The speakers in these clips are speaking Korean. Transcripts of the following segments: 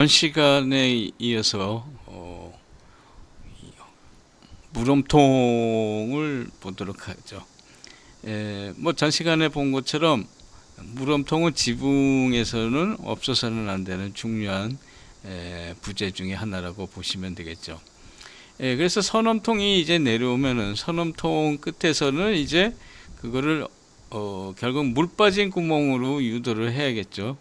전 시간에 이어서 물음통을 보도록 하죠. 뭐 전 시간에 본 것처럼 물음통은 지붕에서는 없어서는 안 되는 중요한 부재 중에 하나라고 보시면 되겠죠. 그래서 선엄통이 이제 내려오면은 선엄통 끝에서는 이제 그거를 결국 물 빠진 구멍으로 유도를 해야겠죠.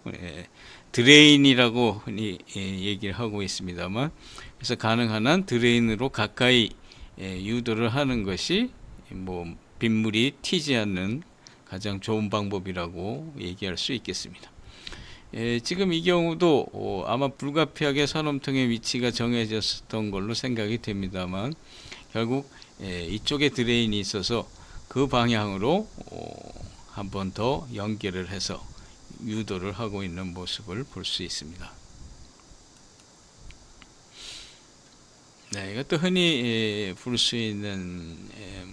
드레인이라고 흔히 얘기를 하고 있습니다만, 그래서 가능한 한 드레인으로 가까이 유도를 하는 것이 뭐 빗물이 튀지 않는 가장 좋은 방법이라고 얘기할 수 있겠습니다. 지금 이 경우도 아마 불가피하게 선엄통의 위치가 정해졌던 걸로 생각이 됩니다만, 결국 이쪽에 드레인이 있어서 그 방향으로 한 번 더 연결을 해서 유도를 하고 있는 모습을 볼 수 있습니다. 네, 이것도 흔히 볼 수 있는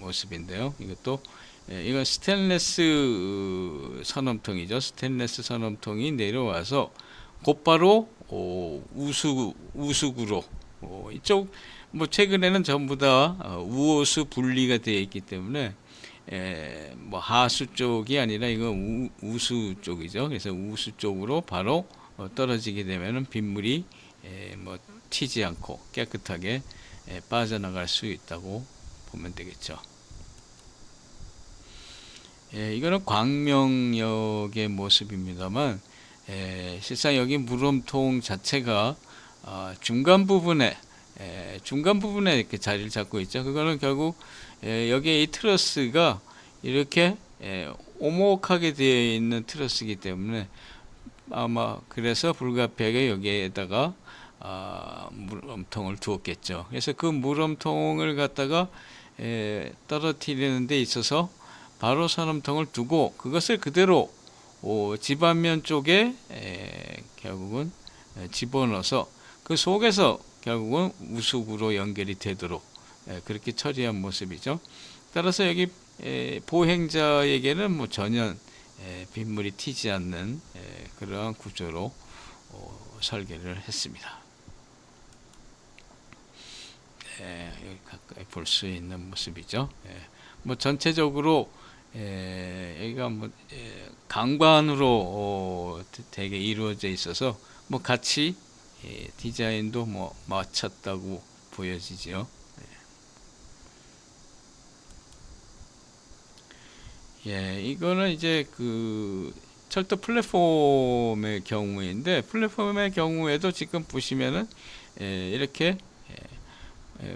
모습인데요. 이건 스테인리스 선엄통이죠. 스테인리스 선엄통이 내려와서 곧바로 우수구로 이쪽 뭐 최근에는 전부 다 우호수 분리가 되어 있기 때문에 뭐 하수 쪽이 아니라 이건 우수 쪽이죠. 그래서 우수 쪽으로 바로 떨어지게 되면은 빗물이 뭐 튀지 않고 깨끗하게 빠져나갈 수 있다고 보면 되겠죠. 이거는 광명역의 모습입니다만, 실상 여기 물음통 자체가 중간 부분에 이렇게 자리를 잡고 있죠. 그거는 결국 여기에 이 트러스가 이렇게 오목하게 되어 있는 트러스이기 때문에 아마 그래서 불가피하게 여기에다가 물음통을 두었겠죠. 그래서 그 물음통을 갖다가 떨어뜨리는 데 있어서 바로 선음통을 두고 그것을 그대로 집안면 쪽에 결국은 집어넣어서 그 속에서 결국은 우수구로 연결이 되도록 그렇게 처리한 모습이죠. 따라서 여기 보행자에게는 뭐 전혀 빗물이 튀지 않는 그러한 구조로 설계를 했습니다. 여기 가까이 볼 수 있는 모습이죠. 뭐 전체적으로 여기가 뭐 강관으로 되게 이루어져 있어서 뭐 같이 디자인도 뭐 맞췄다고 보여지죠. 이거는 이제 그 철도 플랫폼의 경우인데, 플랫폼의 경우에도 지금 보시면은 이렇게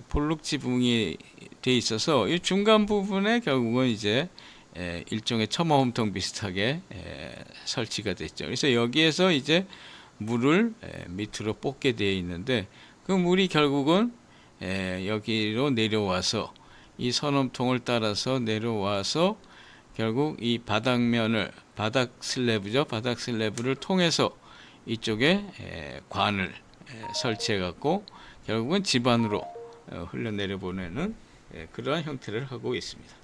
볼록 지붕이 돼 있어서 이 중간 부분에 결국은 이제 일종의 첨화홈통 비슷하게 설치가 됐죠. 그래서 여기에서 이제 물을 밑으로 뽑게 되어 있는데, 그 물이 결국은 여기로 내려와서 이 선엄통을 따라서 내려와서 결국 이 바닥면을 바닥 슬래브를 통해서 이쪽에 관을 설치해 갖고 결국은 집안으로 흘러내려 보내는 그러한 형태를 하고 있습니다.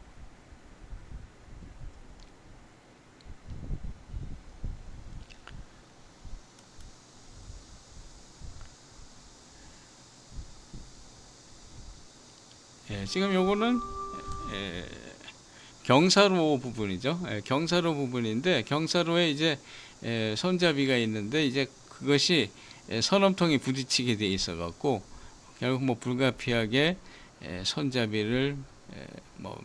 지금 요거는 경사로 부분이죠. 경사로 부분인데, 경사로에 이제 손잡이가 있는데 이제 그것이 선엄통이 부딪히게 돼 있어 갖고 결국 뭐 불가피하게 손잡이를 뭐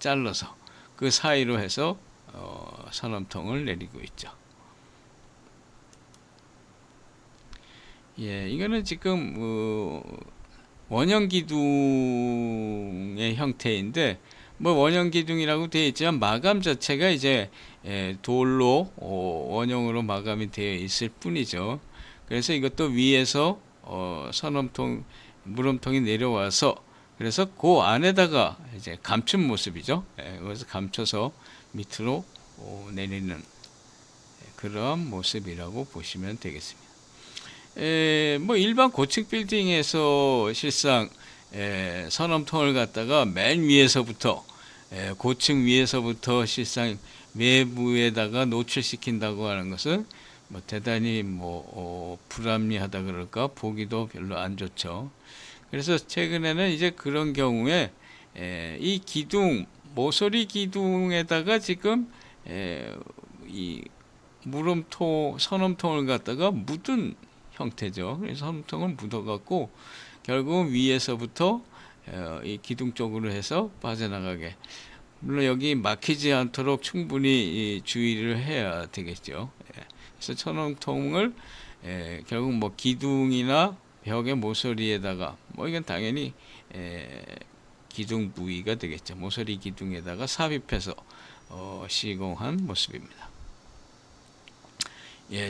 잘라서 그 사이로 해서 선엄통을 내리고 있죠. 이거는 지금 원형 기둥의 형태인데, 뭐 원형 기둥이라고 되어 있지만 마감 자체가 이제 돌로 원형으로 마감이 되어 있을 뿐이죠. 그래서 이것도 위에서 물음통이 내려와서 그래서 그 안에다가 이제 감춘 모습이죠. 그래서 감춰서 밑으로 내리는 그런 모습이라고 보시면 되겠습니다. 뭐 일반 고층 빌딩에서 실상 선엄통을 갖다가 맨 위에서부터 고층 위에서부터 실상 외부에다가 노출시킨다고 하는 것은 뭐 대단히 불합리하다 그럴까 보기도 별로 안 좋죠. 그래서 최근에는 이제 그런 경우에 이 기둥 모서리 기둥에다가 지금 이 물음통 선음통을 갖다가 묻은 형태죠. 그래서 선음통을 묻어갖고 결국은 위에서부터 이 기둥 쪽으로 해서 빠져나가게. 물론 여기 막히지 않도록 충분히 주의를 해야 되겠죠. 그래서 선음통을 결국 뭐 기둥이나 벽의 모서리에다가 이건 당연히 기둥 부위가 되겠죠. 모서리 기둥에다가 삽입해서 시공한 모습입니다.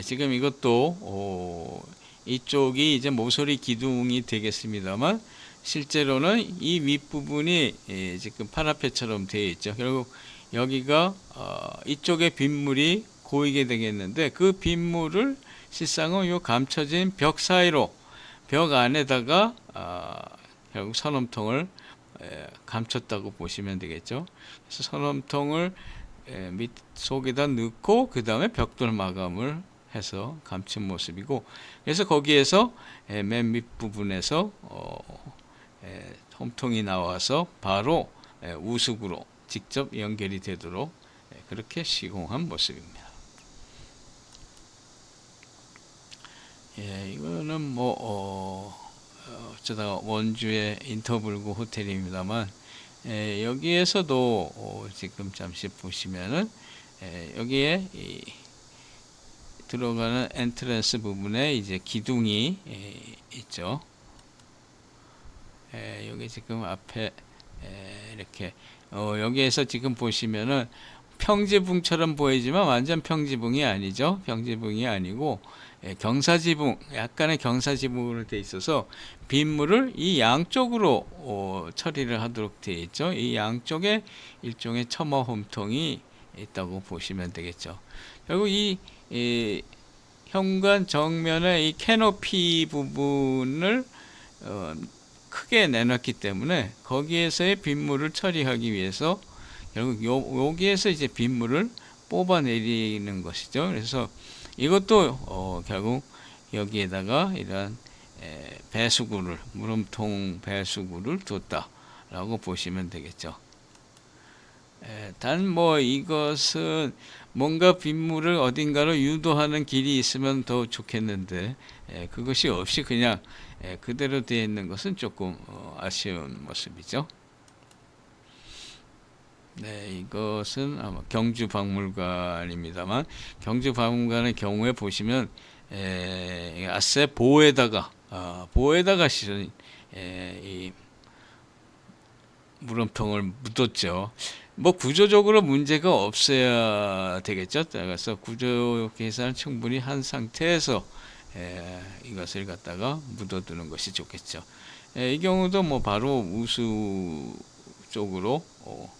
지금 이것도 이쪽이 이제 모서리 기둥이 되겠습니다만 실제로는 이 윗부분이 지금 파라페처럼 되어 있죠. 결국 여기가 이쪽에 빗물이 고이게 되겠는데 그 빗물을 실상은 요 감춰진 벽 사이로 벽 안에다가 결국 선음통을 감췄다고 보시면 되겠죠. 그래서 선음통을 밑 속에다 넣고 그 다음에 벽돌 마감을 해서 감춘 모습이고, 그래서 거기에서 맨 밑부분에서 홈통이 나와서 바로 우측으로 직접 연결이 되도록 그렇게 시공한 모습입니다. 이거는 어쩌다가 원주의 인터블구 호텔입니다만 여기에서도 지금 잠시 보시면은 여기에 들어가는 엔트런스 부분에 이제 기둥이 있죠. 여기 지금 앞에 이렇게 여기에서 지금 보시면은 평지붕처럼 보이지만 완전 평지붕이 아니죠. 평지붕이 아니고 경사지붕, 약간의 경사지붕으로 되어 있어서 빗물을 이 양쪽으로 처리를 하도록 되어 있죠. 이 양쪽에 일종의 첨어 홈통이 있다고 보시면 되겠죠. 결국 이 현관 정면의 이 캐노피 부분을 크게 내놨기 때문에 거기에서의 빗물을 처리하기 위해서 결국 여기에서 이제 빗물을 뽑아내리는 것이죠. 그래서 이것도 결국 여기에다가 이런 배수구를, 물음통 배수구를 뒀다라고 보시면 되겠죠. 단 이것은 뭔가 빗물을 어딘가로 유도하는 길이 있으면 더 좋겠는데 그것이 없이 그냥 그대로 되어 있는 것은 조금 아쉬운 모습이죠. 이것은 아마 경주박물관입니다만 경주박물관의 경우에 보시면 앞세 보에다가 실은 이 물음통을 묻었죠. 구조적으로 문제가 없어야 되겠죠. 그래서 구조 계산을 충분히 한 상태에서 이것을 갖다가 묻어두는 것이 좋겠죠. 이 경우도 바로 우수 쪽으로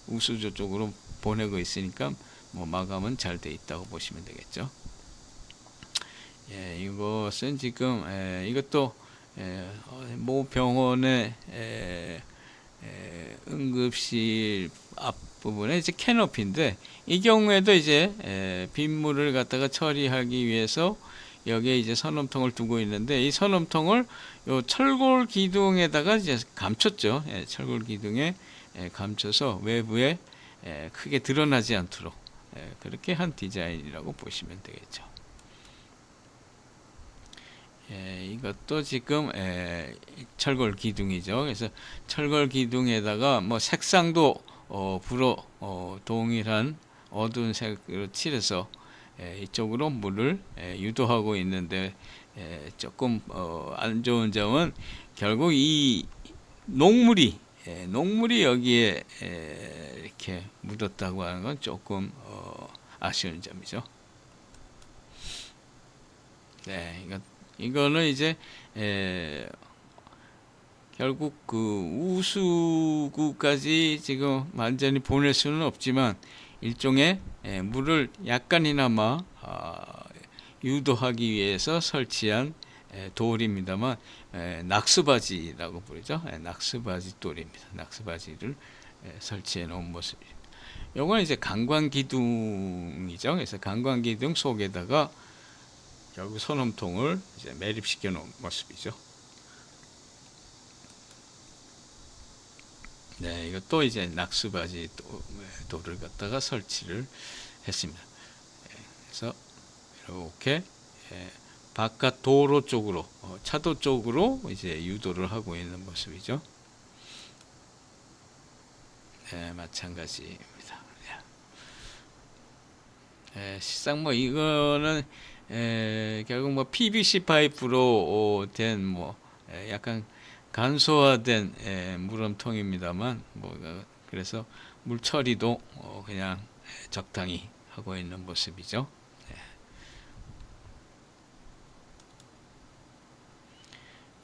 우수조 쪽으로 보내고 있으니까 마감은 잘 돼 있다고 보시면 되겠죠. 이것은 지금 이것도 모 병원의 응급실 앞부분에 이제 캐노피인데 이 경우에도 이제 빗물을 갖다가 처리하기 위해서 여기에 이제 선음통을 두고 있는데 이 선음통을 요 철골 기둥에다가 이제 감췄죠. 철골 기둥에 감춰서 외부에 크게 드러나지 않도록 그렇게 한 디자인이라고 보시면 되겠죠. 이것도 지금 철골 기둥이죠. 그래서 철골 기둥에다가 색상도 동일한 어두운 색으로 칠해서 이쪽으로 물을 유도하고 있는데 조금 안 좋은 점은 결국 이 녹물이 여기에 이렇게 묻었다고 하는 건 조금 아쉬운 점이죠. 이거는 이제 결국 그 우수구까지 지금 완전히 보낼 수는 없지만 일종의 물을 약간이나마 유도하기 위해서 설치한 돌입니다만 낙수바지라고 부르죠. 낙수바지 돌입니다. 낙수바지를 설치해 놓은 모습입니다. 요건 이제 강광기둥이죠. 그래서 강광기둥 속에다가 결국 선험통을 이제 매립시켜 놓은 모습이죠. 네, 이것도 이제 낙수바지 돌을 갖다가 설치를 했습니다. 그래서 이렇게 바깥 도로 쪽으로, 차도 쪽으로 이제 유도를 하고 있는 모습이죠. 네, 마찬가지입니다. 실상 뭐 이거는 결국 뭐 PVC 파이프로 된 뭐 약간 간소화된 물음통입니다만 뭐 그래서 물 처리도 그냥 적당히 하고 있는 모습이죠.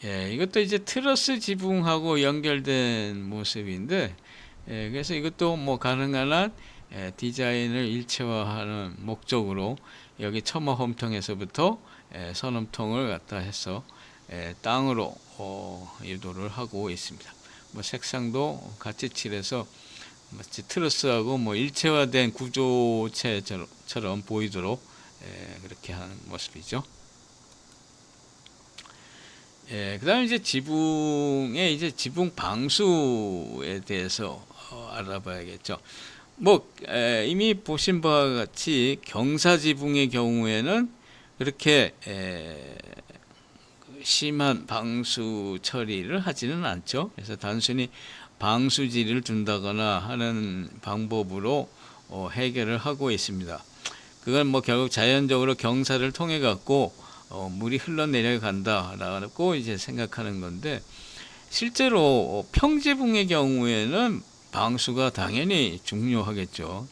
이것도 이제 트러스 지붕하고 연결된 모습인데, 그래서 이것도 뭐 가능한 한 디자인을 일체화하는 목적으로 여기 처마 홈통에서부터 선홈통을 갖다 해서 땅으로 유도를 하고 있습니다. 뭐 색상도 같이 칠해서 마치 트러스하고 뭐 일체화된 구조체처럼 보이도록 그렇게 하는 모습이죠. 그다음에 이제 지붕의 이제 지붕 방수에 대해서 알아봐야겠죠. 뭐 이미 보신 바와 같이 경사지붕의 경우에는 그렇게 심한 방수 처리를 하지는 않죠. 그래서 단순히 방수지를 둔다거나 하는 방법으로 해결을 하고 있습니다. 그건 뭐 결국 자연적으로 경사를 통해 갖고 물이 흘러내려간다라고 이제 생각하는 건데, 실제로 평지붕의 경우에는 방수가 당연히 중요하겠죠.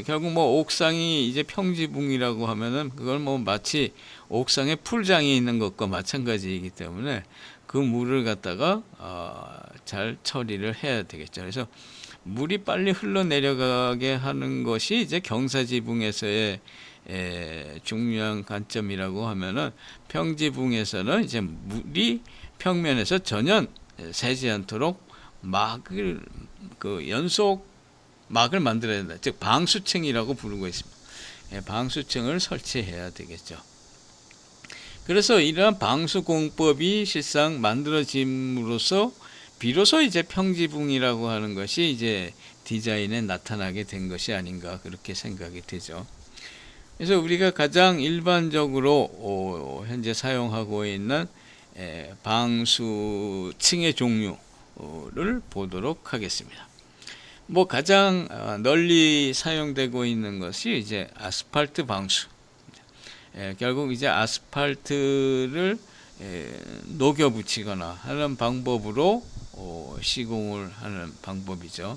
결국 뭐 옥상이 이제 평지붕이라고 하면은 그걸 뭐 마치 옥상에 풀장이 있는 것과 마찬가지이기 때문에 그 물을 갖다가 잘 처리를 해야 되겠죠. 그래서 물이 빨리 흘러내려가게 하는 것이 이제 경사지붕에서의 중요한 관점이라고 하면은, 평지붕에서는 이제 물이 평면에서 전혀 새지 않도록 막을 연속 막을 만들어야 된다. 즉 방수층이라고 부르고 있습니다. 방수층을 설치해야 되겠죠. 그래서 이러한 방수 공법이 실상 만들어짐으로써 비로소 이제 평지붕이라고 하는 것이 이제 디자인에 나타나게 된 것이 아닌가, 그렇게 생각이 되죠. 그래서 우리가 가장 일반적으로 현재 사용하고 있는 방수층의 종류를 보도록 하겠습니다. 뭐 가장 널리 사용되고 있는 것이 이제 아스팔트 방수. 결국 이제 아스팔트를 녹여 붙이거나 하는 방법으로 시공을 하는 방법이죠.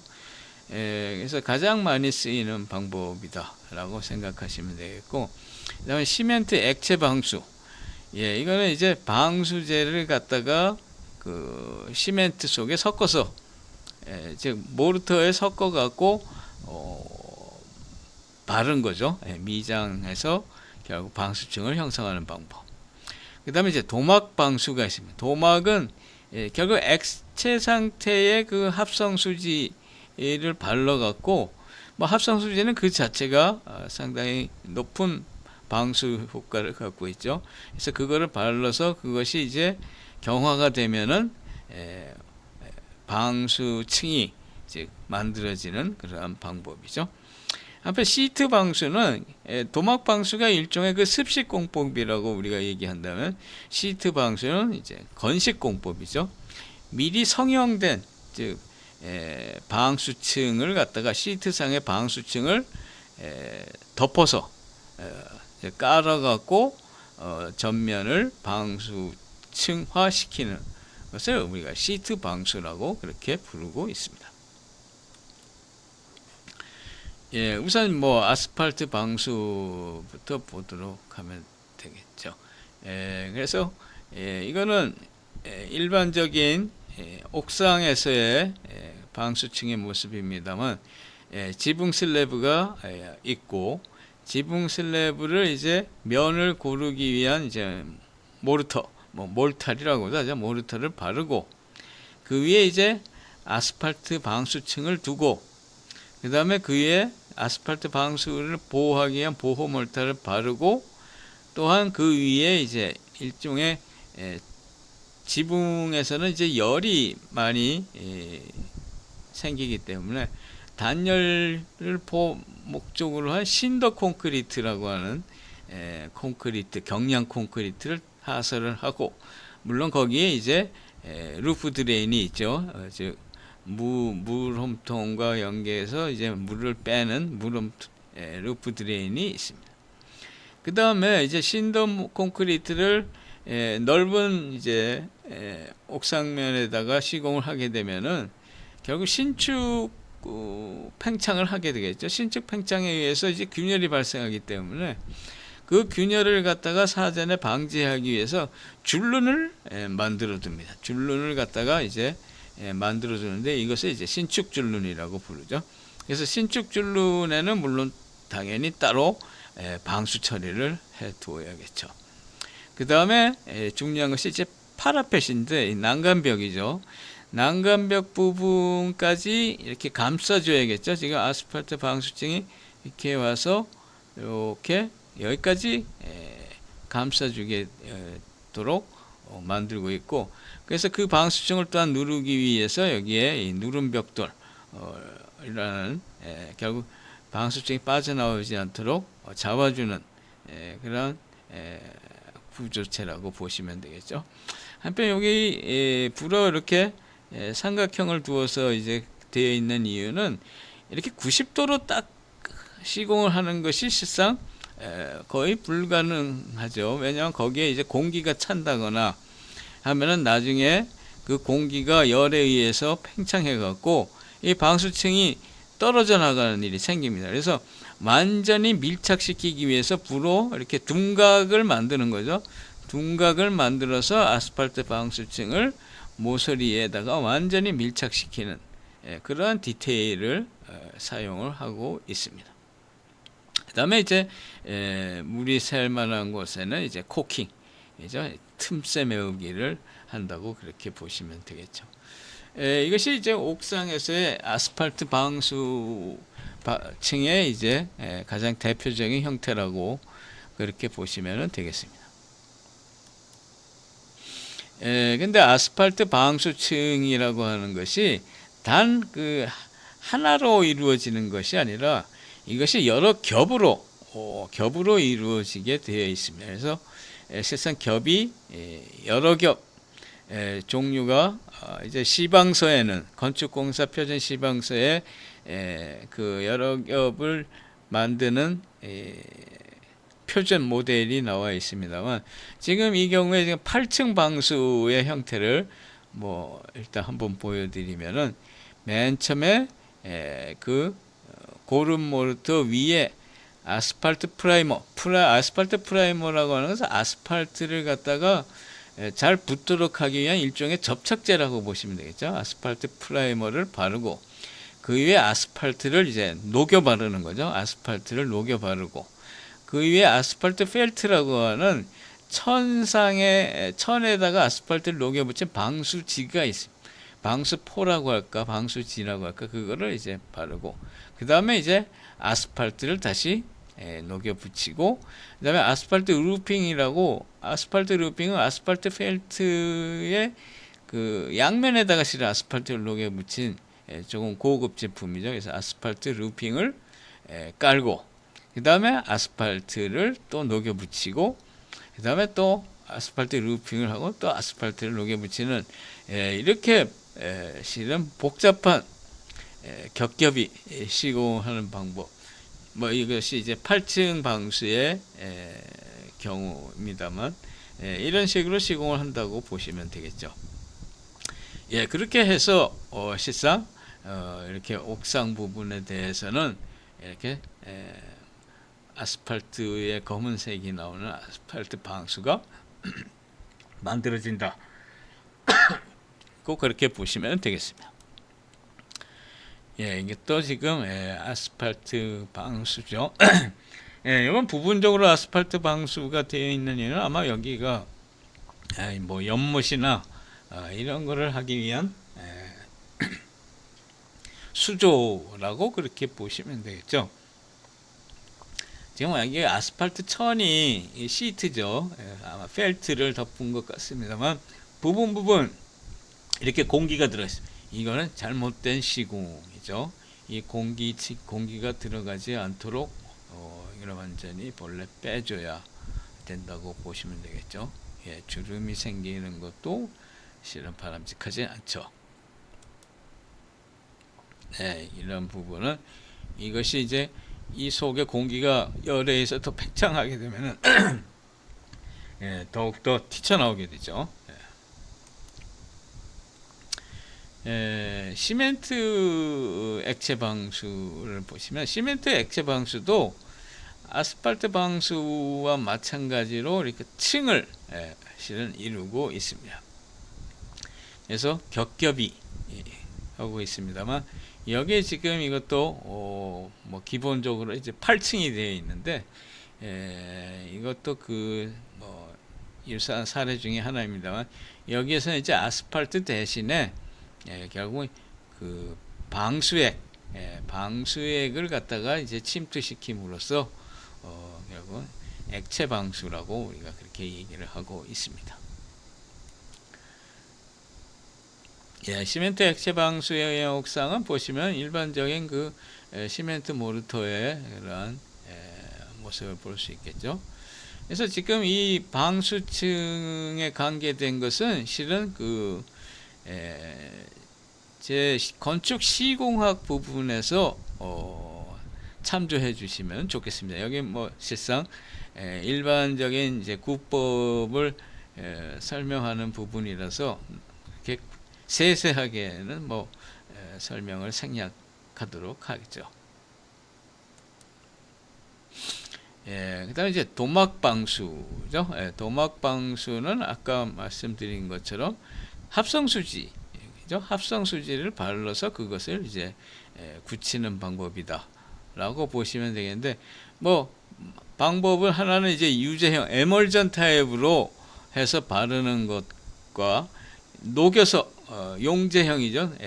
그래서 가장 많이 쓰이는 방법이다라고 생각하시면 되겠고, 그다음에 시멘트 액체 방수. 이거는 이제 방수제를 갖다가 그 시멘트 속에 섞어서, 즉 모르터에 섞어 갖고 바른 거죠. 미장해서 결국 방수층을 형성하는 방법. 그 다음에 이제 도막 방수가 있습니다. 도막은 결국 액체 상태의 그 합성수지를 발라갖고, 뭐 합성수지는 그 자체가 상당히 높은 방수 효과를 갖고 있죠. 그래서 그거를 발라서 그것이 이제 경화가 되면은 방수층이 즉 만들어지는 그러한 방법이죠. 한편 시트 방수는 도막 방수가 일종의 그 습식 공법이라고 우리가 얘기한다면, 시트 방수는 이제 건식 공법이죠. 미리 성형된 즉 방수층을 갖다가 시트상의 방수층을 덮어서 깔아갖고 전면을 방수층화 시키는 것을 우리가 시트 방수라고 그렇게 부르고 있습니다. 우선 뭐 아스팔트 방수부터 보도록 하면 되겠죠. 그래서 이거는 일반적인 옥상에서의 방수층의 모습입니다만, 지붕 슬래브가 있고, 지붕 슬래브를 이제 면을 고르기 위한 이제 모르터, 뭐 몰탈이라고도 하죠. 모르터를 바르고, 그 위에 이제 아스팔트 방수층을 두고, 그 다음에 그 위에 아스팔트 방수를 보호하기 위한 보호 몰타를 바르고, 또한 그 위에 이제 일종의 지붕에서는 이제 열이 많이 생기기 때문에 단열을 목적으로 한 신더 콘크리트라고 하는 콘크리트, 경량 콘크리트를 하설을 하고, 물론 거기에 이제 루프 드레인이 있죠. 즉 물홈통과 연계해서 이제 물을 빼는 루프 드레인이 있습니다. 그 다음에 이제 신더 콘크리트를 넓은 이제 옥상면에다가 시공을 하게 되면은 결국 신축 팽창을 하게 되겠죠. 신축 팽창에 의해서 이제 균열이 발생하기 때문에 그 균열을 갖다가 사전에 방지하기 위해서 줄눈을 만들어 둡니다. 줄눈을 갖다가 이제 만들어 두는데 이것을 이제 신축 줄눈이라고 부르죠. 그래서 신축 줄눈에는 물론 당연히 따로 방수 처리를 해 두어야겠죠. 그 다음에 중요한 것이 이제 파라펫인데 난간벽이죠. 난간벽 부분까지 이렇게 감싸줘야겠죠. 지금 아스팔트 방수층이 이렇게 와서 이렇게 여기까지 감싸주도록 만들고 있고, 그래서 그 방수층을 또한 누르기 위해서 여기에 이 누름벽돌 이라는 결국 방수층이 빠져나오지 않도록 잡아주는 그런 구조체라고 보시면 되겠죠. 한편 여기 불어 이렇게 삼각형을 두어서 이제 되어 있는 이유는 이렇게 90도로 딱 시공을 하는 것이 실상 거의 불가능하죠. 왜냐하면 거기에 이제 공기가 찬다거나 하면은 나중에 그 공기가 열에 의해서 팽창해 갖고 이 방수층이 떨어져 나가는 일이 생깁니다. 그래서 완전히 밀착시키기 위해서 불로 이렇게 둔각을 만드는 거죠. 둔각을 만들어서 아스팔트 방수층을 모서리에다가 완전히 밀착시키는 그러한 디테일을 사용을 하고 있습니다. 그 다음에 이제 물이 샐 만한 곳에는 이제 코킹이죠. 틈새 메우기를 한다고 그렇게 보시면 되겠죠. 이것이 이제 옥상에서의 아스팔트 방수층의 이제 가장 대표적인 형태라고 그렇게 보시면 되겠습니다. 근데 아스팔트 방수층이라고 하는 것이 단 그 하나로 이루어지는 것이 아니라 이것이 여러 겹으로 이루어지게 되어 있습니다. 그래서 실상 겹이 여러 겹 종류가 이제 시방서에는 건축공사 표준 시방서에 그 여러 겹을 만드는 표준 모델이 나와 있습니다만, 지금 이 경우에 지금 8층 방수의 형태를 뭐 일단 한번 보여드리면은, 맨 처음에 그 고름 모르터 위에 아스팔트 아스팔트 프라이머라고 하는 것은 아스팔트를 갖다가 잘 붙도록 하기 위한 일종의 접착제라고 보시면 되겠죠. 아스팔트 프라이머를 바르고 그 위에 아스팔트를 이제 녹여 바르는 거죠. 아스팔트를 녹여 바르고 그 위에 아스팔트 펠트라고 하는 천에다가 아스팔트를 녹여 붙인 방수지가 있습니다. 방수포라고 할까, 방수지라고 할까, 그거를 이제 바르고, 그 다음에 이제 아스팔트를 다시 녹여 붙이고, 그 다음에 아스팔트 루핑이라고, 아스팔트 루핑은 아스팔트 펠트의 그 양면에다가 실은 아스팔트를 녹여 붙인 조금 고급 제품이죠. 그래서 아스팔트 루핑을 깔고, 그 다음에 아스팔트를 또 녹여 붙이고, 그 다음에 또 아스팔트 루핑을 하고 또 아스팔트를 녹여 붙이는 이렇게 실은 복잡한 겹겹이 시공하는 방법, 뭐 이것이 이제 8층 방수의 경우입니다만, 이런 식으로 시공을 한다고 보시면 되겠죠. 그렇게 해서 실상 이렇게 옥상 부분에 대해서는 이렇게 아스팔트의 검은색이 나오는 아스팔트 방수가 만들어진다. 꼭 그렇게 보시면 되겠습니다. 이게 또 지금 아스팔트 방수죠. 이건 부분적으로 아스팔트 방수가 되어 있는 이유는 아마 여기가 뭐 연못이나 이런 거를 하기 위한 수조라고 그렇게 보시면 되겠죠. 지금 이게 아스팔트 천이 시트죠. 아마 펠트를 덮은 것 같습니다만 부분 이렇게 공기가 들어있습니다. 이거는 잘못된 시공이죠. 이 공기가 들어가지 않도록 이걸 완전히 본래 빼줘야 된다고 보시면 되겠죠. 예, 주름이 생기는 것도 실은 바람직하지 않죠. 네, 이런 부분은 이것이 이제 이 속에 공기가 열에 의해서 더 팽창하게 되면은 예, 더욱더 튀쳐나오게 되죠. 시멘트 액체 방수를 보시면 시멘트 액체 방수도 아스팔트 방수와 마찬가지로 이렇게 층을 실은 이루고 있습니다. 그래서 겹겹이 하고 있습니다만 여기에 지금 이것도 뭐 기본적으로 이제 8층이 되어 있는데 이것도 뭐 일산 사례 중에 하나입니다만 여기에서 이제 아스팔트 대신에 결국 그 방수액을 갖다가 이제 침투시킴으로써 결국 액체 방수라고 우리가 그렇게 얘기를 하고 있습니다. 예, 시멘트 액체 방수의 옥상은 보시면 일반적인 그 시멘트 모르터의 그러한 모습을 볼 수 있겠죠. 그래서 지금 이 방수층에 관계된 것은 실은 제 건축 시공학 부분에서 참조해 주시면 좋겠습니다. 여기 뭐 실상 일반적인 이제 구법을 설명하는 부분이라서 이렇게 세세하게는 뭐 설명을 생략하도록 하겠죠. 그다음에 이제 도막방수죠. 도막방수는 아까 말씀드린 것처럼 합성수지, 합성수지를 발라서 그것을 이제 굳히는 방법이다라고 보시면 되겠는데, 뭐 방법은 하나는 이제 유제형 에멀전 타입으로 해서 바르는 것과 녹여서 용제형이죠.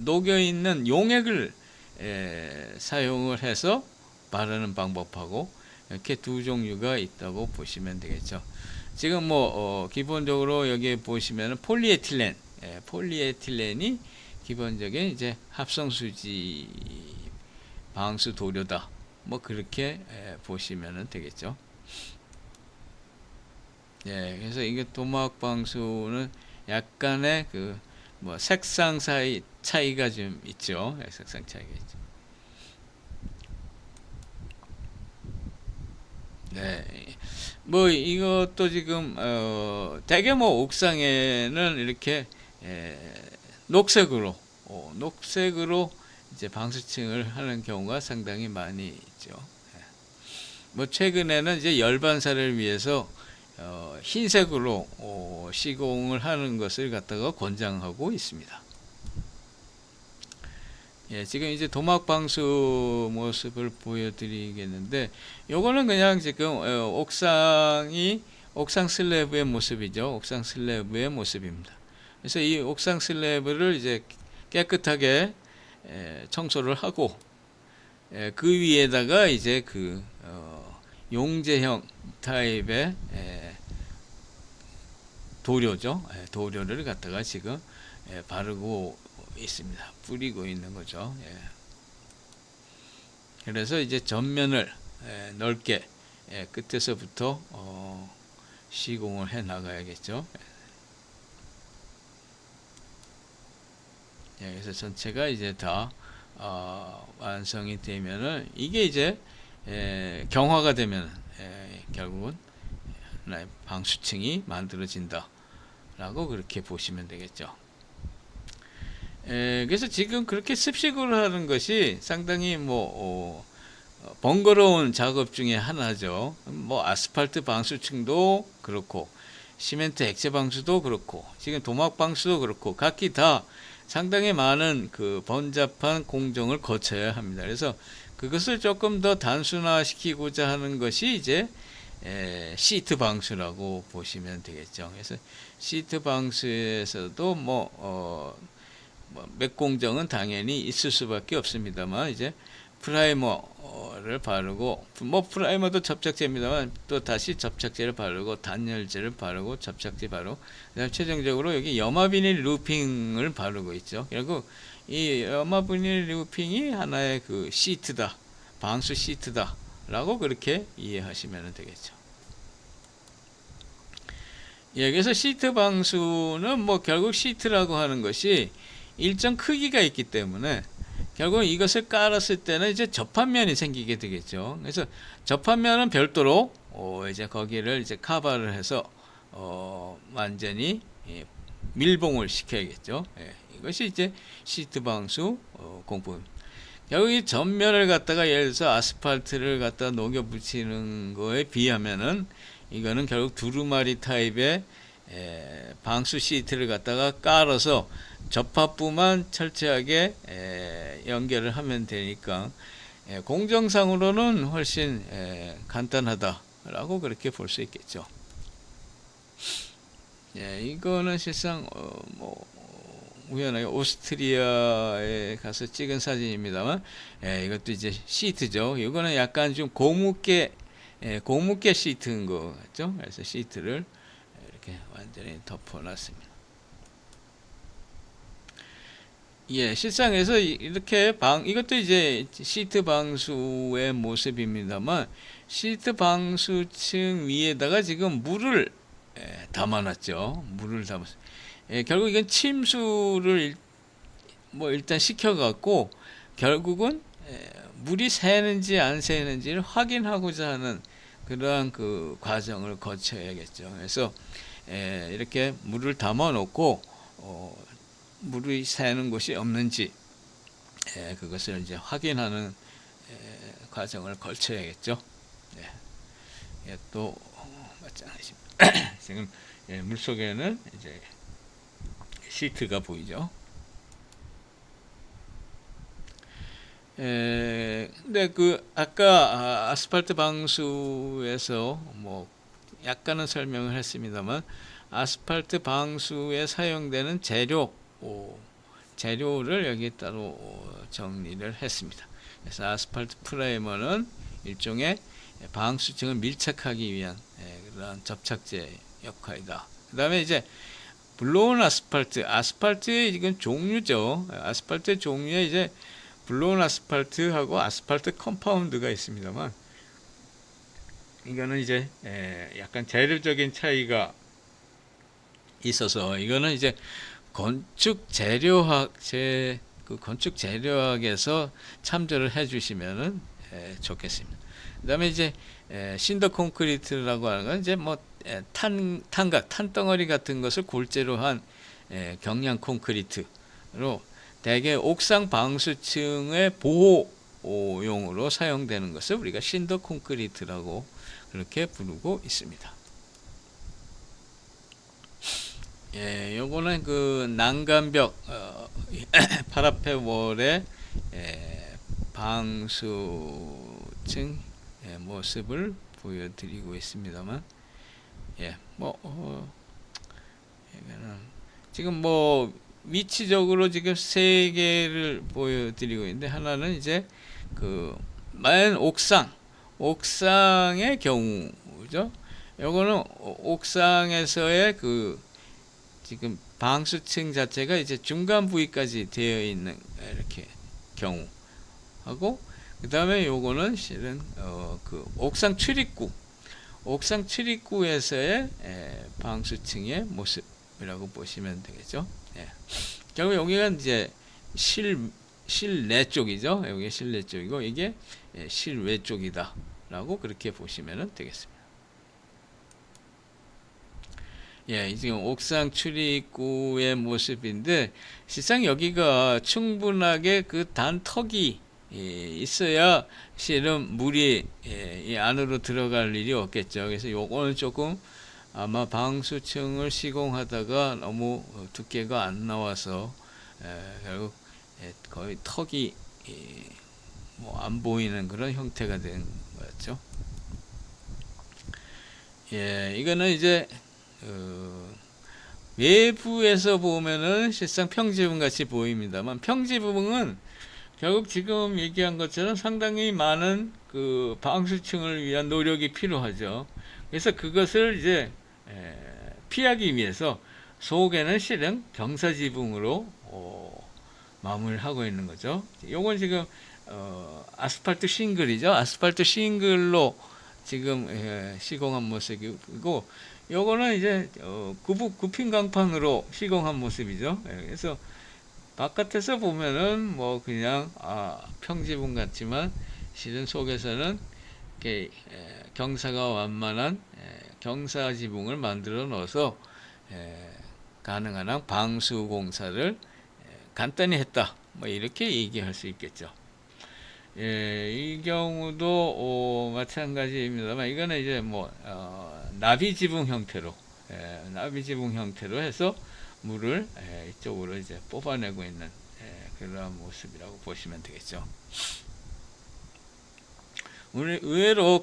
녹여 있는 용액을 사용을 해서 바르는 방법하고 이렇게 두 종류가 있다고 보시면 되겠죠. 지금 뭐 기본적으로 여기 보시면은 폴리에틸렌이 기본적인 이제 합성수지 방수 도료다. 뭐 그렇게 보시면 되겠죠. 그래서 이게 도막 방수는 약간의 뭐 색상 차이가 좀 있죠. 색상 차이가 있죠. 뭐 이것도 지금 대규모 옥상에는 이렇게 녹색으로 이제 방수층을 하는 경우가 상당히 많이 있죠. 뭐 최근에는 이제 열반사를 위해서 흰색으로 시공을 하는 것을 갖다가 권장하고 있습니다. 지금 이제 도막 방수 모습을 보여드리겠는데, 요거는 그냥 지금 옥상 슬래브의 모습이죠. 옥상 슬래브의 모습입니다. 그래서 이 옥상 슬래브를 이제 깨끗하게 청소를 하고, 그 위에다가 이제 용제형 타입의 도료죠. 도료를 갖다가 지금 바르고 있습니다. 뿌리고 있는 거죠. 그래서 이제 전면을 넓게 끝에서부터 시공을 해 나가야겠죠. 그래서 전체가 이제 다 완성이 되면은 이게 이제 경화가 되면 결국은 하나의 방수층이 만들어진다 라고 그렇게 보시면 되겠죠. 그래서 지금 그렇게 습식으로 하는 것이 상당히 뭐 번거로운 작업 중에 하나죠. 뭐 아스팔트 방수층도 그렇고 시멘트 액체 방수도 그렇고 지금 도막 방수도 그렇고 각기 다 상당히 많은 번잡한 공정을 거쳐야 합니다. 그래서 그것을 조금 더 단순화시키고자 하는 것이 이제 시트 방수라고 보시면 되겠죠. 그래서 시트 방수에서도 뭐 맥공정은 당연히 있을 수밖에 없습니다만 이제 프라이머를 바르고, 뭐 프라이머도 접착제입니다만 또 다시 접착제를 바르고 단열재를 바르고 접착제 바르고, 그다음 최종적으로 여기 염화비닐 루핑을 바르고 있죠. 결국 이 염화비닐 루핑이 하나의 그 시트다, 방수 시트다라고 그렇게 이해하시면 되겠죠. 예, 그래서 시트 방수는 뭐 결국 시트라고 하는 것이 일정 크기가 있기 때문에 결국 이것을 깔았을 때는 이제 접합면이 생기게 되겠죠. 그래서 접합면은 별도로 이제 거기를 이제 커버를 해서 완전히 밀봉을 시켜야겠죠. 예, 이것이 이제 시트 방수 공법입니다. 결국 이 전면을 갖다가 예를 들어서 아스팔트를 갖다 녹여 붙이는 거에 비하면은 이거는 결국 두루마리 타입의 방수 시트를 갖다가 깔아서 접합부만 철저하게 연결을 하면 되니까 공정상으로는 훨씬 간단하다라고 그렇게 볼 수 있겠죠. 이거는 실상 뭐 우연하게 오스트리아에 가서 찍은 사진입니다만, 이것도 이제 시트죠. 이거는 약간 좀 고무게 시트인 것 같죠. 그래서 시트를 이렇게 완전히 덮어놨습니다. 예, 실상에서 이렇게 이것도 이제 시트 방수의 모습입니다만, 시트 방수층 위에다가 지금 물을 담아놨죠. 물을 담았어요. 결국 이건 침수를 뭐 일단 시켜갖고 결국은 물이 새는지 안 새는지를 확인하고자 하는 그러한 그 과정을 거쳐야겠죠. 그래서 이렇게 물을 담아 놓고 물이 새는 곳이 없는지 그것을 이제 확인하는 과정을 거쳐야겠죠. 또 마찬가지입니다. 지금 물 속에는 이제 시트가 보이죠. 근데 그 아까 아스팔트 방수에서 뭐 약간은 설명을 했습니다만, 아스팔트 방수에 사용되는 재료를 여기 따로 정리를 했습니다. 그래서 아스팔트 프라이머는 일종의 방수층을 밀착하기 위한 그런 접착제 역할이다. 그 다음에 이제 블로운 아스팔트의 이건 종류죠. 아스팔트 종류에 이제 블로운 아스팔트하고 아스팔트 컴파운드가 있습니다만, 이거는 이제 약간 재료적인 차이가 있어서 이거는 이제 건축 재료학에서 참조를 해주시면은 좋겠습니다. 그다음에 이제 신더 콘크리트라고 하는 건 이제 뭐 탄덩어리 같은 것을 골재로 한 경량 콘크리트로 대개 옥상 방수층의 보호용으로 사용되는 것을 우리가 신더 콘크리트라고 그렇게 부르고 있습니다. 요거는 그 난간벽 파라페월의 방수층 모습을 보여드리고 있습니다만, 지금 뭐 위치적으로 지금 세 개를 보여드리고 있는데, 하나는 이제 그 마연 옥상의 경우죠. 요거는 옥상에서의 그 지금 방수층 자체가 이제 중간 부위까지 되어 있는 이렇게 경우하고, 그 다음에 요거는 실은 그 옥상 출입구에서의 방수층의 모습이라고 보시면 되겠죠. 결국 여기가 이제 실내 쪽이죠. 여기 실내 쪽이고 이게 실외 쪽이다라고 그렇게 보시면 되겠습니다. 지금 옥상 출입구의 모습인데, 실상 여기가 충분하게 그 단턱이 있어야 실은 물이 이 안으로 들어갈 일이 없겠죠. 그래서 요거는 조금 아마 방수층을 시공하다가 너무 두께가 안 나와서 결국 거의 턱이 뭐 안 보이는 그런 형태가 된 거였죠. 이거는 이제 외부에서 보면은 실상 평지붕 같이 보입니다만, 평지붕은 결국 지금 얘기한 것처럼 상당히 많은 그 방수층을 위한 노력이 필요하죠. 그래서 그것을 이제 피하기 위해서 속에는 실은 경사지붕으로 마무리를 하고 있는 거죠. 요건 지금 아스팔트 싱글이죠. 아스팔트 싱글로 지금 시공한 모습이고, 요거는 이제 굽힌 강판으로 시공한 모습이죠. 그래서 바깥에서 보면은 뭐 그냥 평지붕 같지만 실은 속에서는 이렇게 경사가 완만한 경사지붕을 만들어 넣어서 가능한 한 방수 공사를 간단히 했다, 뭐 이렇게 얘기할 수 있겠죠. 이 경우도 마찬가지입니다만, 이거는 이제 뭐 나비 지붕 형태로 해서 물을 이쪽으로 이제 뽑아내고 있는 그런 모습이라고 보시면 되겠죠. 의외로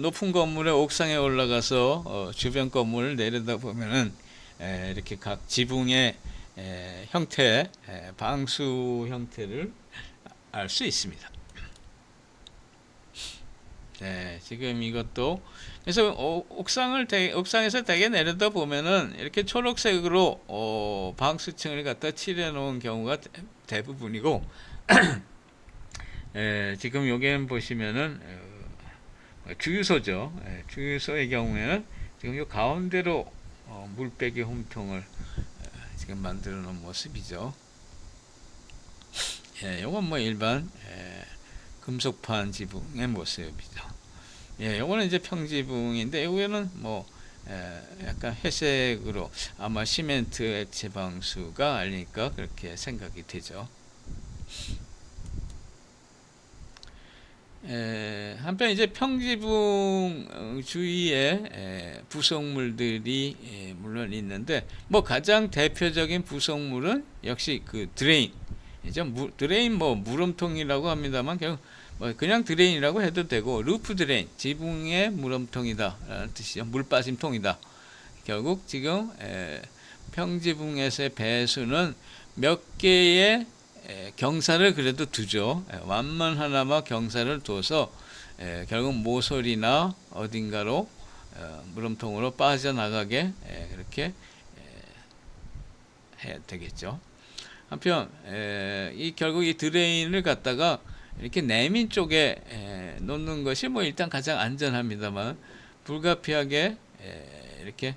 높은 건물의 옥상에 올라가서 주변 건물을 내려다 보면은 이렇게 각 지붕의 형태, 방수 형태를 알 수 있습니다. 네, 지금 이것도 그래서 옥상에서 대게 내려다 보면은 이렇게 초록색으로 방수층을 갖다 칠해 놓은 경우가 대부분이고, 지금 여기는 보시면은 주유소죠. 주유소의 경우에는 지금 요 가운데로 물빼기 홈통을 지금 만들어 놓은 모습이죠. 요건 뭐 일반 금속판 지붕의 모습이죠. 요거는 이제 평지붕인데, 여기는 뭐 약간 회색으로 아마 시멘트 액체 방수가 아닐까 그렇게 생각이 되죠. 한편 이제 평지붕 주위에 부속물들이 물론 있는데, 뭐 가장 대표적인 부속물은 역시 그 드레인이죠. 드레인 뭐 물음통이라고 합니다만 뭐 그냥 드레인이라고 해도 되고, 루프 드레인, 지붕의 물음통이다 라는 뜻이죠. 물 빠짐통이다. 결국 지금 평지붕에서의 배수는 몇 개의 경사를 그래도 두죠. 완만하나마 경사를 둬서 결국 모서리나 어딘가로 물음통으로 빠져나가게 그렇게 해야 되겠죠. 한편 결국 이 드레인을 갖다가 이렇게 내민 쪽에 놓는 것이 뭐 일단 가장 안전합니다만, 불가피하게 이렇게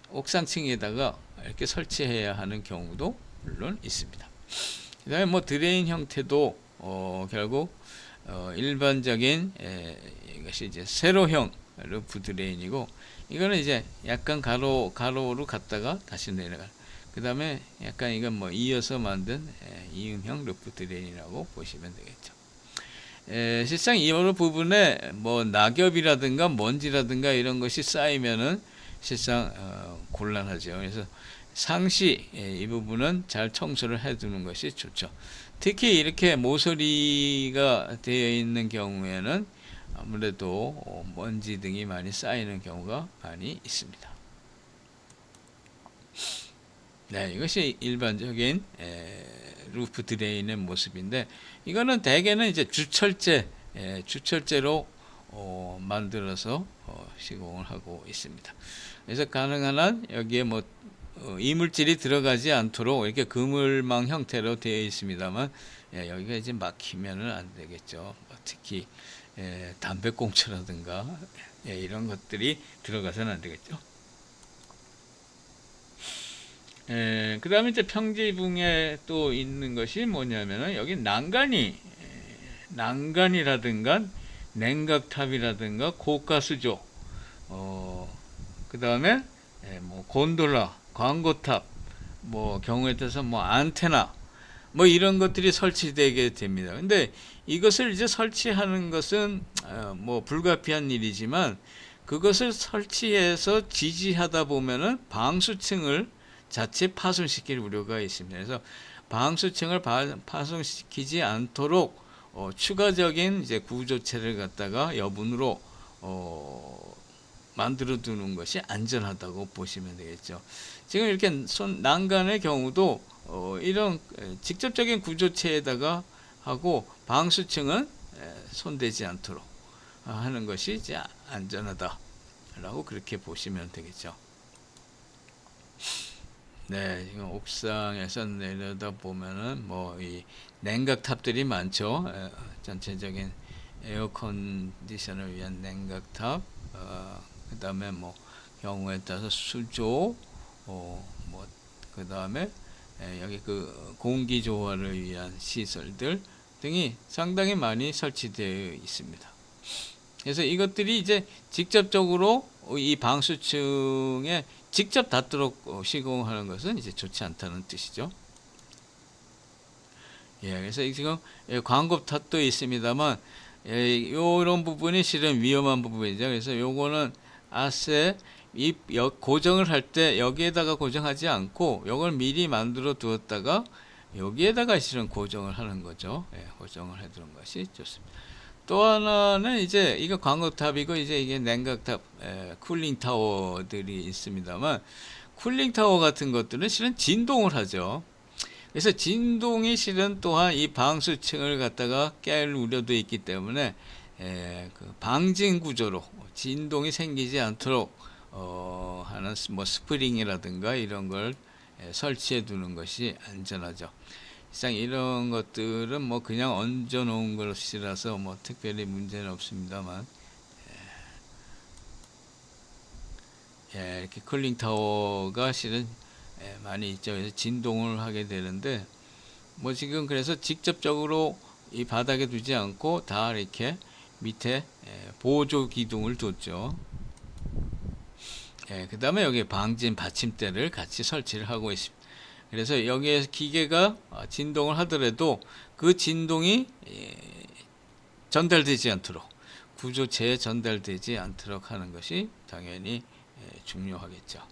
옥상층에다가 이렇게 설치해야 하는 경우도 물론 있습니다. 그 다음에 뭐 드레인 형태도 결국 일반적인 이것이 이제 세로형 루프 드레인이고, 이거는 이제 약간 가로로 갔다가 다시 내려가. 그 다음에 약간 이건 뭐 이어서 만든 이음형 루프 드레인이라고 보시면 되겠죠. 실상 이 부분에 뭐 낙엽이라든가 먼지라든가 이런 것이 쌓이면은 실상 곤란하죠. 그래서 상시 이 부분은 잘 청소를 해두는 것이 좋죠. 특히 이렇게 모서리가 되어 있는 경우에는 아무래도 먼지 등이 많이 쌓이는 경우가 많이 있습니다. 네, 이것이 일반적인 루프 드레인의 모습인데, 이거는 대개는 이제 주철제로 만들어서 시공을 하고 있습니다. 그래서 가능한 한 여기에 뭐 이물질이 들어가지 않도록 이렇게 그물망 형태로 되어 있습니다만, 여기가 이제 막히면은 안 되겠죠. 특히 담배꽁초라든가 이런 것들이 들어가서는 안 되겠죠. 그 다음에 이제 평지붕에 또 있는 것이 뭐냐면은, 여기 난간이라든가 냉각탑이라든가 고가수조, 그 다음에 뭐 곤돌라, 광고탑, 뭐 경우에 따라서 뭐 안테나, 뭐 이런 것들이 설치되게 됩니다. 근데 이것을 이제 설치하는 것은 뭐 불가피한 일이지만, 그것을 설치해서 지지하다 보면은 방수층을 자체 파손시킬 우려가 있습니다. 그래서 방수층을 파손시키지 않도록 추가적인 이제 구조체를 갖다가 여분으로 만들어 두는 것이 안전하다고 보시면 되겠죠. 지금 이렇게 난간의 경우도 이런 직접적인 구조체에다가 하고 방수층은 손대지 않도록 하는 것이 이제 안전하다라고 그렇게 보시면 되겠죠. 네, 지금 옥상에서 내려다 보면은 뭐 이 냉각탑들이 많죠. 전체적인 에어 컨디션을 위한 냉각탑, 그다음에 뭐 경우에 따라서 수조, 뭐 그다음에 여기 그 공기 조화를 위한 시설들 등이 상당히 많이 설치되어 있습니다. 그래서 이것들이 이제 직접적으로 이 방수층에 직접 닿도록 시공하는 것은 이제 좋지 않다는 뜻이죠. 예, 그래서 지금 광급탑도 있습니다만 이런 부분이 실은 위험한 부분이죠. 그래서 요거는 아세 이 고정을 할 때 여기에다가 고정하지 않고 요걸 미리 만들어 두었다가 여기에다가 실은 고정을 하는 거죠. 예, 고정을 해 두는 것이 좋습니다. 또 하나는 이제 이거 광급탑이고 이제 이게 냉각탑, 쿨링 타워들이 있습니다만 쿨링 타워 같은 것들은 실은 진동을 하죠. 그래서 진동이 실은 또한 이 방수층을 갖다가 깰 우려도 있기 때문에 그 방진 구조로 진동이 생기지 않도록 하는 뭐 스프링이라든가 이런 걸 설치해 두는 것이 안전하죠. 실상 이런 것들은 뭐 그냥 얹어 놓은 것이라서 뭐 특별히 문제는 없습니다만 이렇게 쿨링 타워가 실은 많이 있죠. 그래서 진동을 하게 되는데 뭐 지금 그래서 직접적으로 이 바닥에 두지 않고 다 이렇게 밑에 보조 기둥을 뒀죠. 그 다음에 여기 방진 받침대를 같이 설치를 하고 있습니다. 그래서 여기에 기계가 진동을 하더라도 그 진동이 전달되지 않도록 구조체에 전달되지 않도록 하는 것이 당연히 중요하겠죠.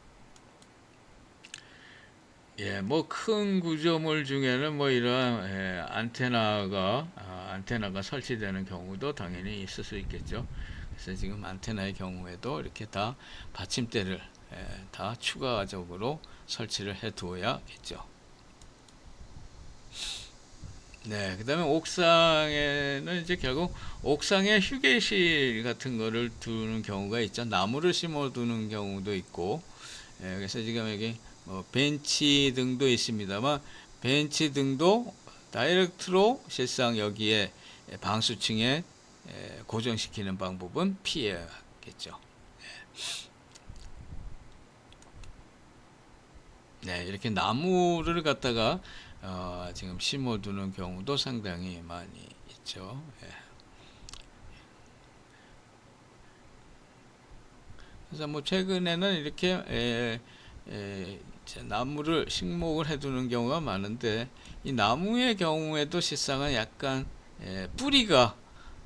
뭐 큰 구조물 중에는 뭐 이러한 안테나가 설치되는 경우도 당연히 있을 수 있겠죠. 그래서 지금 안테나의 경우에도 이렇게 다 받침대를 다 추가적으로 설치를 해 두어야겠죠. 네, 그 다음에 옥상에는 이제 결국 옥상에 휴게실 같은 거를 두는 경우가 있죠. 나무를 심어 두는 경우도 있고, 그래서 지금 여기 뭐 벤치 등도 있습니다만, 벤치 등도 다이렉트로 실상 여기에 방수층에 고정시키는 방법은 피해야겠죠. 네, 이렇게 나무를 갖다가 지금 심어두는 경우도 상당히 많이 있죠. 그래서 뭐 최근에는 이렇게 나무를 식목을 해두는 경우가 많은데 이 나무의 경우에도 실상은 약간 뿌리가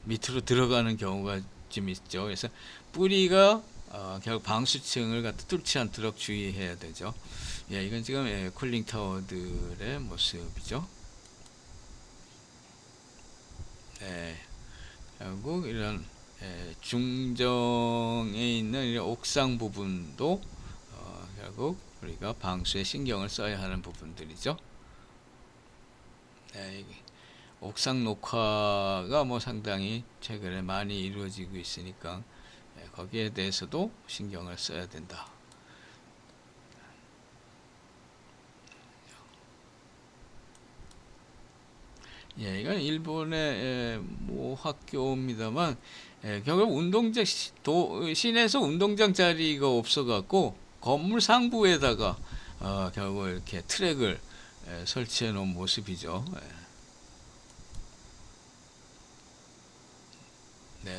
밑으로 들어가는 경우가 좀 있죠. 그래서 뿌리가 결국 방수층을 갖다 뚫지 않도록 주의해야 되죠. 이건 지금 쿨링 타워들의 모습이죠. 결국 이런 중정에 있는 이런 옥상 부분도 결국 우리가 방수에 신경을 써야 하는 부분들이죠. 옥상 녹화가 뭐 상당히 최근에 많이 이루어지고 있으니까 거기에 대해서도 신경을 써야 된다. 이건 일본의 모 학교입니다만 결국 시내에서 운동장 자리가 없어갖고 건물 상부에다가 결국 이렇게 트랙을 설치해 놓은 모습이죠.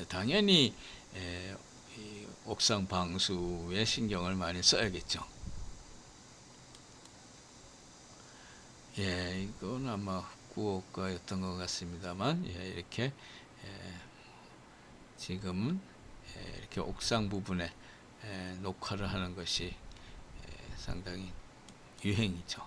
당연히 이 옥상 방수에 신경을 많이 써야겠죠. 이건 아마 후쿠오카였던 것 같습니다만, 이렇게 지금은 이렇게 옥상 부분에 녹화를 하는 것이 상당히 유행이죠.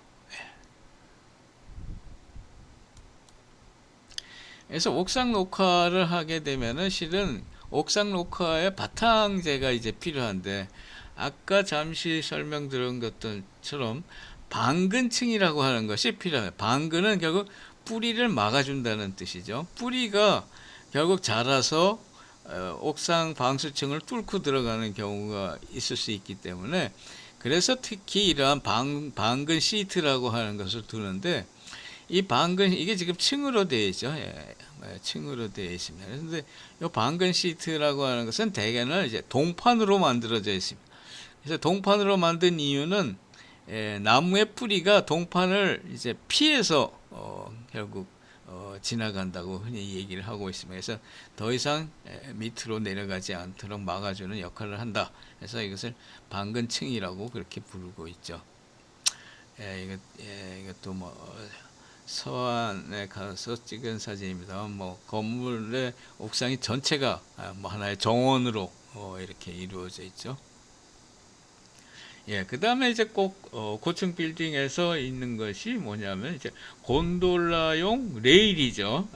그래서 옥상 녹화를 하게 되면은 실은 옥상 녹화의 바탕재가 이제 필요한데 아까 잠시 설명드린 것들처럼 방근층이라고 하는 것이 필요해요. 방근은 결국 뿌리를 막아준다는 뜻이죠. 뿌리가 결국 자라서 옥상 방수층을 뚫고 들어가는 경우가 있을 수 있기 때문에, 그래서 특히 이러한 방근 시트라고 하는 것을 두는데, 이 방근, 이게 지금 층으로 되어 있죠. 층으로 되어 있습니다. 그런데 이 방근 시트라고 하는 것은 대개는 이제 동판으로 만들어져 있습니다. 그래서 동판으로 만든 이유는 나무의 뿌리가 동판을 이제 피해서 결국 지나간다고 흔히 얘기를 하고 있습니다. 그래서 더 이상 밑으로 내려가지 않도록 막아주는 역할을 한다. 그래서 이것을 방근층이라고 그렇게 부르고 있죠. 이것도 뭐 서안에 가서 찍은 사진입니다. 뭐 건물의 옥상이 전체가 뭐 하나의 정원으로 이렇게 이루어져 있죠. 그 다음에 이제 꼭 고층 빌딩에서 있는 것이 뭐냐면 이제 곤돌라용 레일이죠.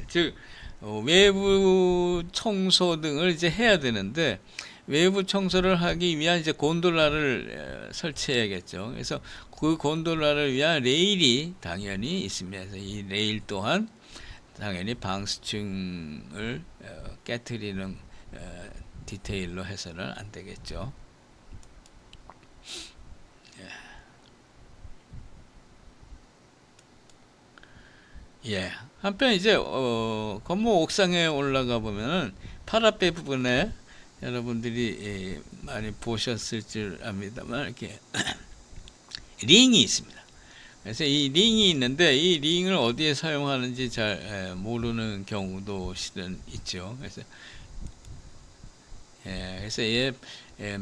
즉 외부 청소 등을 이제 해야 되는데, 외부 청소를 하기 위한 이제 곤돌라를 설치해야겠죠. 그래서 그 곤돌라를 위한 레일이 당연히 있습니다. 그래서 이 레일 또한 당연히 방수층을 깨트리는 디테일로 해서는 안 되겠죠. 한편 이제 건물 옥상에 올라가 보면은 파라페 부분에 여러분들이 많이 보셨을 줄 압니다만 이렇게 링이 있습니다. 그래서 이 링이 있는데, 이 링을 어디에 사용하는지 잘 모르는 경우도 실은 있죠. 그래서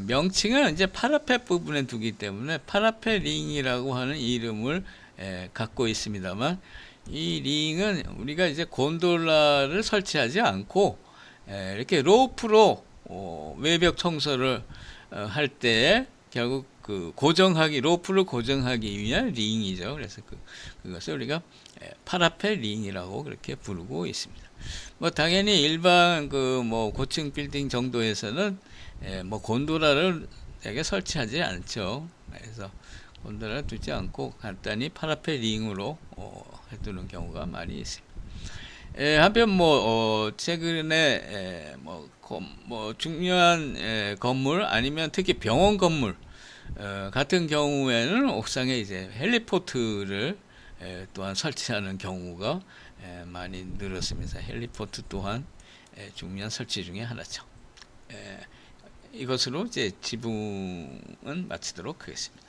명칭은 이제 파라페 부분에 두기 때문에 파라페 링이라고 하는 이름을 갖고 있습니다만, 이 링은 우리가 이제 곤돌라를 설치하지 않고 이렇게 로프로 외벽 청소를 할 때 결국 그 로프를 고정하기 위한 링이죠. 그래서 그것을 우리가 파라페 링이라고 그렇게 부르고 있습니다. 뭐 당연히 일반 뭐 고층 빌딩 정도에서는 뭐 곤돌라를 되게 설치하지 않죠. 그래서 곤돌라를 두지 않고 간단히 파라페 링으로 해두는 경우가 많이 있습니다. 한편 뭐 최근에 뭐 중요한 건물, 아니면 특히 병원 건물 같은 경우에는 옥상에 이제 헬리포트를 또한 설치하는 경우가 많이 늘었습니다. 헬리포트 또한 중요한 설치 중에 하나죠. 이것으로 이제 지붕은 마치도록 하겠습니다.